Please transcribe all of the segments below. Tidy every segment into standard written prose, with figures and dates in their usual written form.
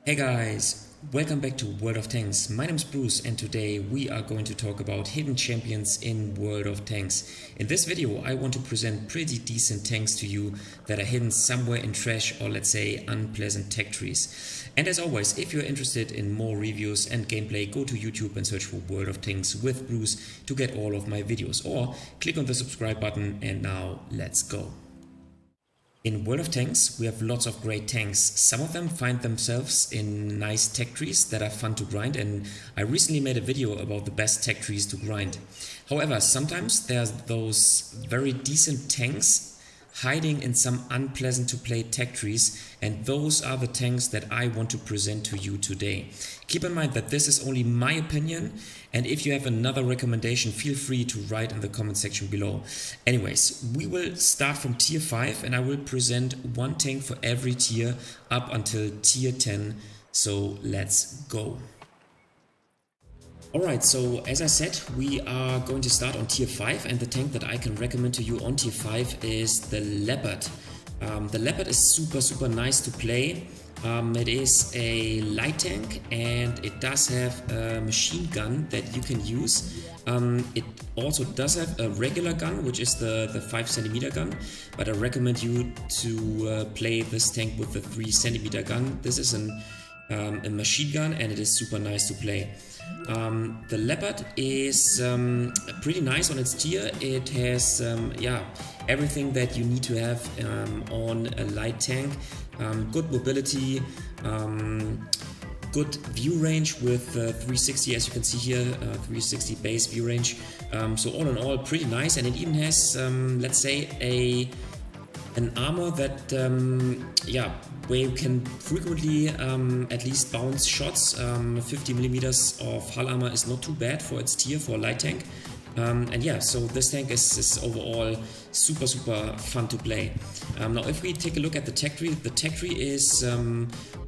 Hey guys, welcome back to World of Tanks. My name is Bruce and today we are going to talk about hidden champions in World of Tanks. In this video I want to present pretty decent tanks to you that are hidden somewhere in trash or let's say unpleasant tech trees. And as always, if you're interested in more reviews and gameplay, go to YouTube and search for World of Tanks with Bruce to get all of my videos, or click on the subscribe button. And now let's go. In World of Tanks, we have lots of great tanks. Some of them find themselves in nice tech trees that are fun to grind, and I recently made a video about the best tech trees to grind. However, sometimes there's those very decent tanks hiding in some unpleasant to play tech trees, and those are the tanks that I want to present to you today. Keep in mind that this is only my opinion, and if you have another recommendation, feel free to write in the comment section below. Anyways, we will start from tier 5 and I will present one tank for every tier up until tier 10, so let's go. Alright, so as I said, we are going to start on tier 5, and the tank that I can recommend to you on tier 5 is the Leopard. The Leopard is super nice to play. It is a light tank and it does have a machine gun that you can use. It also does have a regular gun, which is the 5cm gun, but I recommend you to play this tank with the 3cm gun. This is a machine gun and it is super nice to play. The Leopard is pretty nice on its tier. It has everything that you need to have on a light tank. Good mobility, good view range with 360, as you can see here, 360 base view range. So all in all, pretty nice, and it even has, let's say, an armor that, where you can frequently at least bounce shots. 50mm of hull armor is not too bad for its tier for a light tank. And yeah, so this tank is overall super fun to play. Now if we take a look at the tech tree is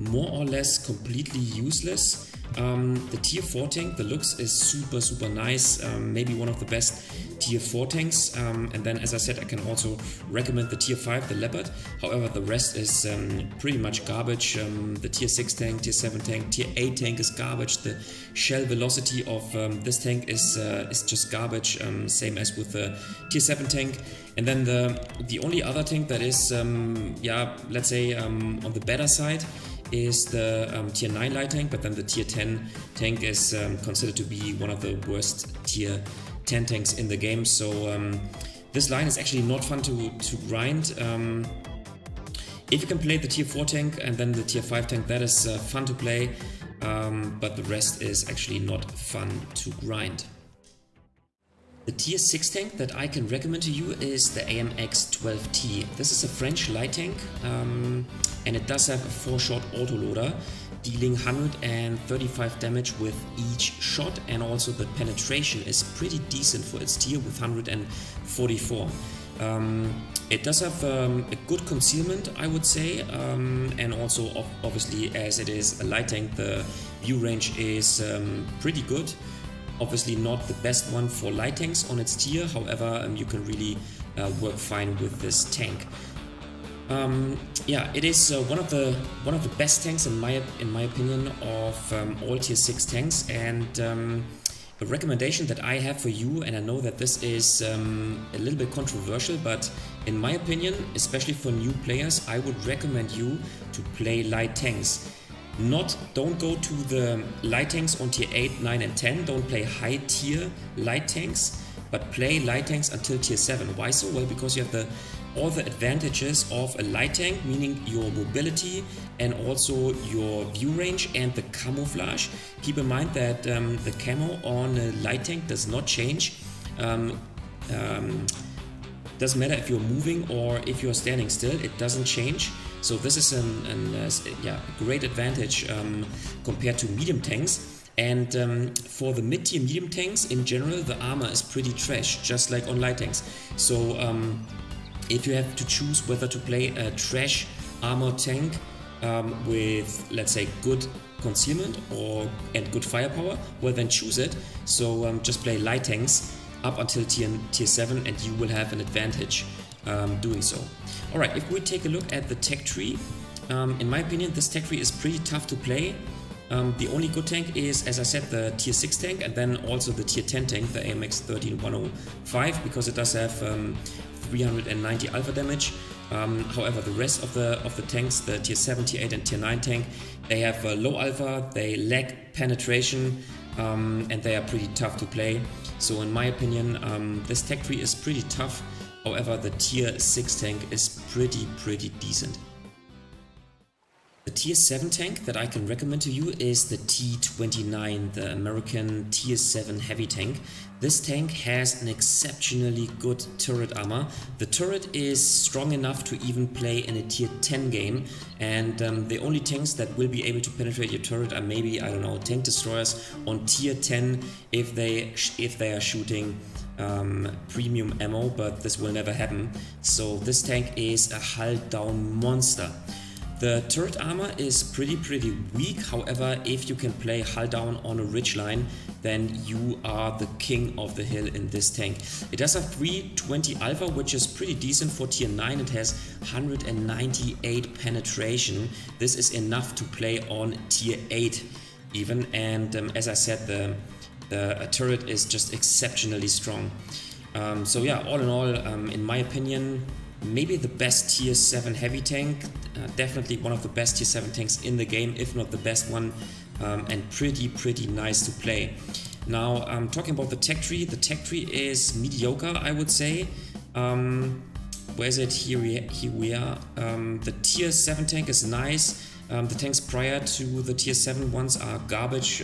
more or less completely useless. The tier 4 tank, the looks is super nice, maybe one of the best tier 4 tanks, and then as I said, I can also recommend the tier 5, the Leopard. However, the rest is pretty much garbage. The tier 6 tank, tier 7 tank, tier 8 tank is garbage. The shell velocity of this tank is just garbage, same as with the tier 7 tank. And then the only other tank that is let's say on the better side is the tier 9 light tank, but then the tier 10 tank is considered to be one of the worst tier 10 tanks in the game. So this line is actually not fun to grind. If you can play the tier 4 tank and then the tier 5 tank, that is fun to play, but the rest is actually not fun to grind. The tier 6 tank that I can recommend to you is the AMX-12T. This is a French light tank, and it does have a 4-shot autoloader, dealing 135 damage with each shot, and also the penetration is pretty decent for its tier with 144. It does have a good concealment, I would say, and also obviously as it is a light tank, the view range is pretty good. Obviously not the best one for light tanks on its tier, however you can really work fine with this tank. It is one of the best tanks in my opinion of all tier 6 tanks, and a recommendation that I have for you, and I know that this is a little bit controversial, but in my opinion, especially for new players, I would recommend you to play light tanks. Don't go to the light tanks on tier 8, 9 and 10, don't play high tier light tanks, but play light tanks until tier 7. Why so? Well, because you have all the advantages of a light tank, meaning your mobility and also your view range and the camouflage. Keep in mind that the camo on a light tank does not change. Doesn't matter if you're moving or if you're standing still, it doesn't change. So this is a great advantage compared to medium tanks. And for the mid-tier medium tanks in general, the armor is pretty trash, just like on light tanks. So if you have to choose whether to play a trash armor tank with, let's say, good concealment and good firepower, well then choose it. So just play light tanks up until tier 7 and you will have an advantage doing so. Alright, if we take a look at the tech tree, in my opinion, this tech tree is pretty tough to play. The only good tank is, as I said, the tier 6 tank, and then also the tier 10 tank, the AMX 13105, because it does have 390 alpha damage. However, the rest of the tanks, the tier 7, tier 8 and tier 9 tank, they have low alpha, they lack penetration, and they are pretty tough to play. So in my opinion, this tech tree is pretty tough. However, the tier 6 tank is pretty decent. The tier 7 tank that I can recommend to you is the T29, the American tier 7 heavy tank. This tank has an exceptionally good turret armor. The turret is strong enough to even play in a tier 10 game, and the only tanks that will be able to penetrate your turret are maybe, I don't know, tank destroyers on tier 10 if they are shooting premium ammo, but this will never happen. So this tank is a hull down monster. The turret armor is pretty weak. However, if you can play hull down on a ridge line, then you are the king of the hill in this tank. It does have 320 alpha, which is pretty decent for tier 9. It has 198 penetration. This is enough to play on tier 8 even, and as I said, the turret is just exceptionally strong. So yeah, all in all, in my opinion, maybe the best tier 7 heavy tank, definitely one of the best tier 7 tanks in the game, if not the best one, and pretty nice to play. Now, talking about the tech tree is mediocre, I would say. Where is it? Here we are. The tier 7 tank is nice. The tanks prior to the tier 7 ones are garbage,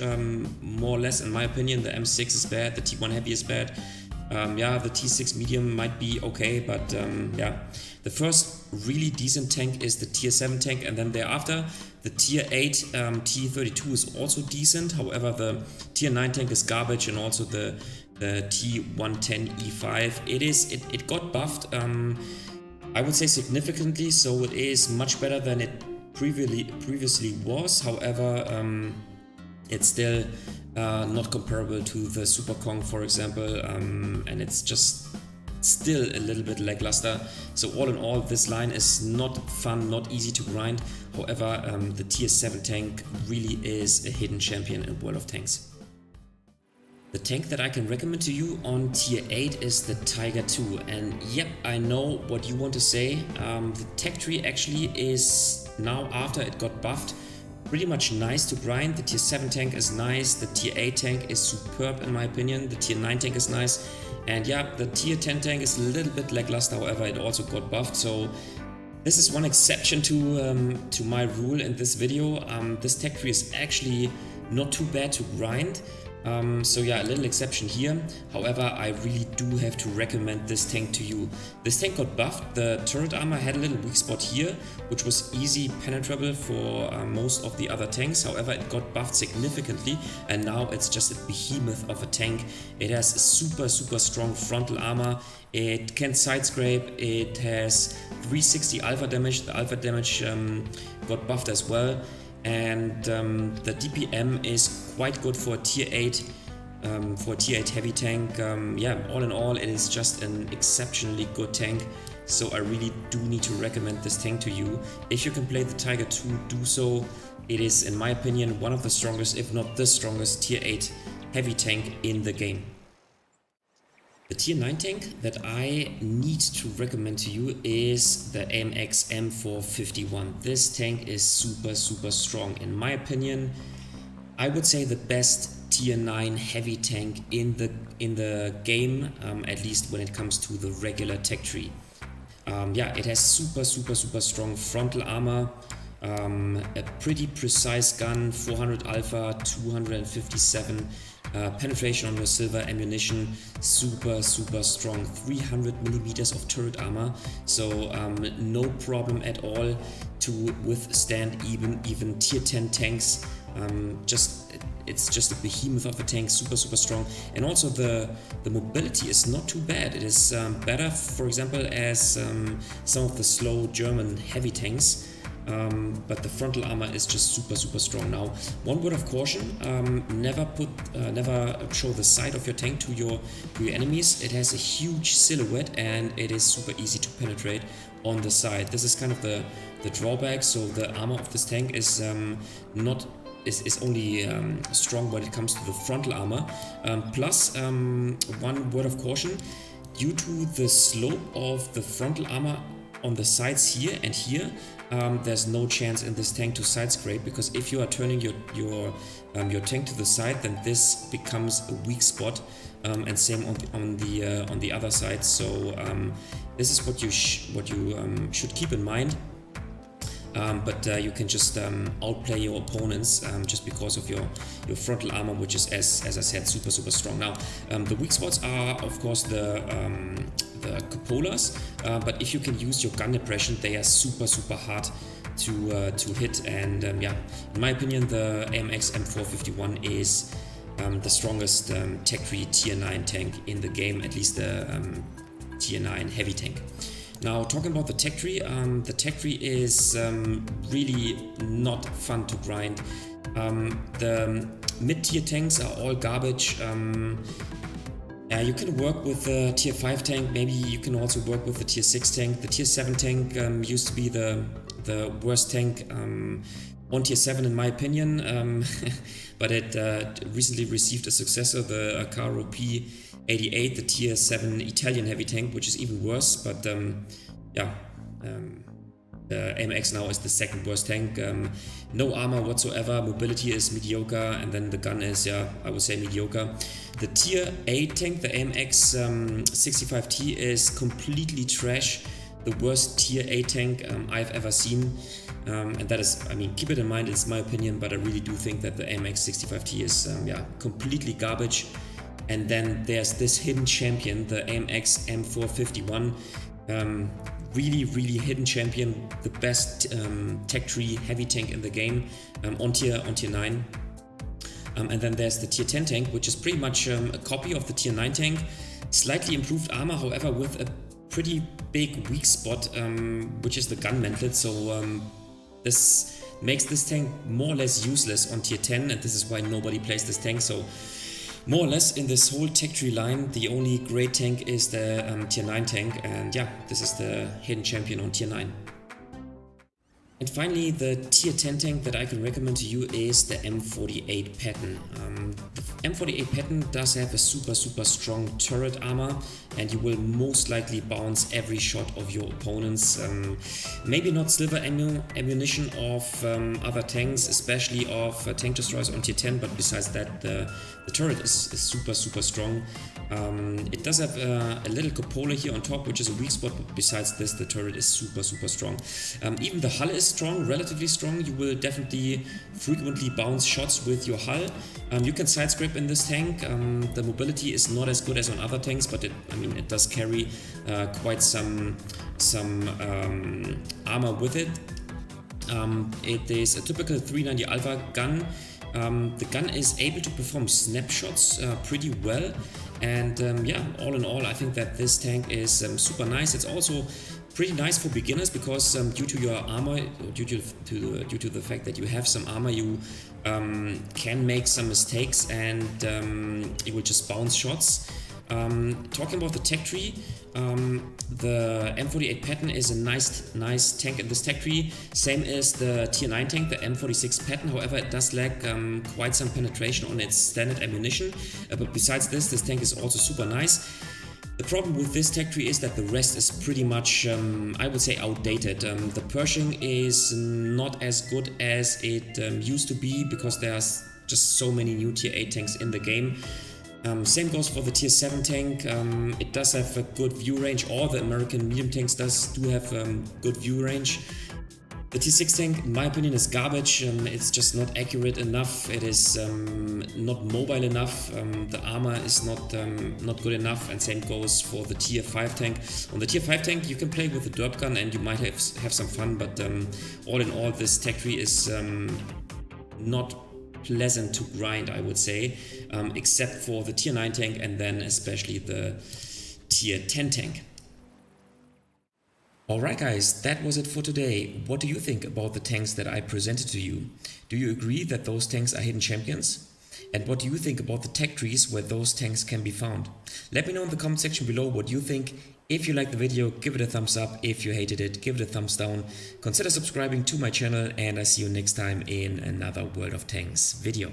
more or less in my opinion. The M6 is bad, the T1 heavy is bad. Yeah, the T6 medium might be okay, but yeah, the first really decent tank is the tier 7 tank, and then thereafter the tier 8 T32 is also decent. However, the tier 9 tank is garbage, and also the T110 E5. It got buffed, I would say significantly, so it is much better than it previously was. However, it's still not comparable to the Super Kong, for example, and it's just still a little bit lackluster. So all in all, this line is not fun, not easy to grind. However, the tier 7 tank really is a hidden champion in World of Tanks. The tank that I can recommend to you on tier 8 is the Tiger II, and yep, I know what you want to say. The tech tree actually is now, after it got buffed, pretty much nice to grind. The tier 7 tank is nice, the tier 8 tank is superb in my opinion, the tier 9 tank is nice, and yeah, the tier 10 tank is a little bit lackluster. However, it also got buffed, so this is one exception to my rule in this video. This tech tree is actually not too bad to grind. So yeah, a little exception here. However, I really do have to recommend this tank to you. This tank got buffed. The turret armor had a little weak spot here, which was easy penetrable for most of the other tanks. However, it got buffed significantly, and now it's just a behemoth of a tank. It has super strong frontal armor. It can side scrape. It has 360 alpha damage. The alpha damage got buffed as well. And the DPM is quite good for a tier 8 heavy tank. Yeah, all in all, it is just an exceptionally good tank. So I really do need to recommend this tank to you. If you can play the Tiger II, do so. It is, in my opinion, one of the strongest, if not the strongest, tier 8 heavy tank in the game. The tier 9 tank that I need to recommend to you is the AMX M451. This tank is super strong. In my opinion, I would say the best tier 9 heavy tank in the game, at least when it comes to the regular tech tree. Yeah, it has super strong frontal armor, a pretty precise gun, 400 alpha, 257 penetration on your silver ammunition, super strong, 300 millimeters of turret armor, so no problem at all to withstand even tier 10 tanks. It's just a behemoth of a tank, super strong, and also the mobility is not too bad. It is better, for example, as some of the slow German heavy tanks. but the frontal armor is just super strong. Now, one word of caution: never show the side of your tank to your enemies. It has a huge silhouette and it is super easy to penetrate on the side. This is kind of the drawback. So the armor of this tank is only strong when it comes to the frontal armor. Plus, one word of caution: due to the slope of the frontal armor on the sides here and here, there's no chance in this tank to side scrape, because if you are turning your tank to the side, then this becomes a weak spot, and same on the other side. So this is what you should keep in mind. But you can just outplay your opponents just because of your frontal armor, which is, as I said, super strong. Now, the weak spots are, of course, the cupolas, but if you can use your gun depression, they are super hard to hit. And yeah, in my opinion, the AMX M451 is the strongest Tech Tree Tier 9 tank in the game, at least the Tier 9 heavy tank. Now, talking about the tech tree is really not fun to grind. The mid-tier tanks are all garbage. You can work with the Tier 5 tank, maybe you can also work with the Tier 6 tank. The Tier 7 tank used to be the worst tank on Tier 7 in my opinion, but it recently received a successor, the Caro P88, the Tier 7 Italian heavy tank, which is even worse. But the AMX now is the second worst tank. No armor whatsoever, mobility is mediocre, and then the gun is, I would say, mediocre. The Tier 8 tank, the AMX 65T, is completely trash. The worst Tier 8 tank I've ever seen. And that is, I mean, keep it in mind, it's my opinion, but I really do think that the AMX 65T is completely garbage. And then there's this hidden champion, the AMX M451, really hidden champion, the best Tech Tree heavy tank in the game, on tier 9. And then there's the Tier 10 tank, which is pretty much a copy of the Tier 9 tank, slightly improved armor, however, with a pretty big weak spot, which is the gun mantlet. So this makes this tank more or less useless on Tier 10, and this is why nobody plays this tank. So more or less in this whole Tech Tree line, the only great tank is the Tier 9 tank, and yeah, this is the hidden champion on Tier 9. And finally, the Tier 10 tank that I can recommend to you is the M48 Patton. The M48 Patton does have a super strong turret armor, and you will most likely bounce every shot of your opponents. Maybe not silver ammunition of other tanks, especially of tank destroyers on Tier 10, but besides that, the turret is super strong. It does have a little cupola here on top, which is a weak spot, but besides this, the turret is super strong. Even the hull is strong, relatively strong. You will definitely frequently bounce shots with your hull. You can side scrape in this tank. The mobility is not as good as on other tanks, but it does carry quite some armor with it. It is a typical 390 Alpha gun. The gun is able to perform snapshots pretty well, and all in all, I think that this tank is super nice. It's also pretty nice for beginners because due to your armor, due to the fact that you have some armor, you can make some mistakes and it will just bounce shots. Talking about the Tech Tree, the M48 Patton is a nice tank in this Tech Tree, same as the Tier 9 tank, the M46 Patton. However, it does lack quite some penetration on its standard ammunition, but besides this tank is also super nice. The problem with this Tech Tree is that the rest is pretty much, I would say, outdated. The Pershing is not as good as it used to be because there's just so many new Tier 8 tanks in the game. Same goes for the Tier 7 tank. It does have a good view range. All the American medium tanks do have good view range. The Tier 6 tank, in my opinion, is garbage. It's just not accurate enough. It is not mobile enough. The armor is not good enough, and same goes for the Tier 5 tank. On the Tier 5 tank, you can play with the derp gun and you might have some fun, but all in all, this Tech Tree is not pleasant to grind, I would say, except for the Tier 9 tank and then especially the Tier 10 tank. Alright guys, that was it for today. What do you think about the tanks that I presented to you? Do you agree that those tanks are hidden champions? And what do you think about the tech trees where those tanks can be found? Let me know in the comment section below what you think. If you liked the video, give it a thumbs up. If you hated it, give it a thumbs down. Consider subscribing to my channel, and I see you next time in another World of Tanks video.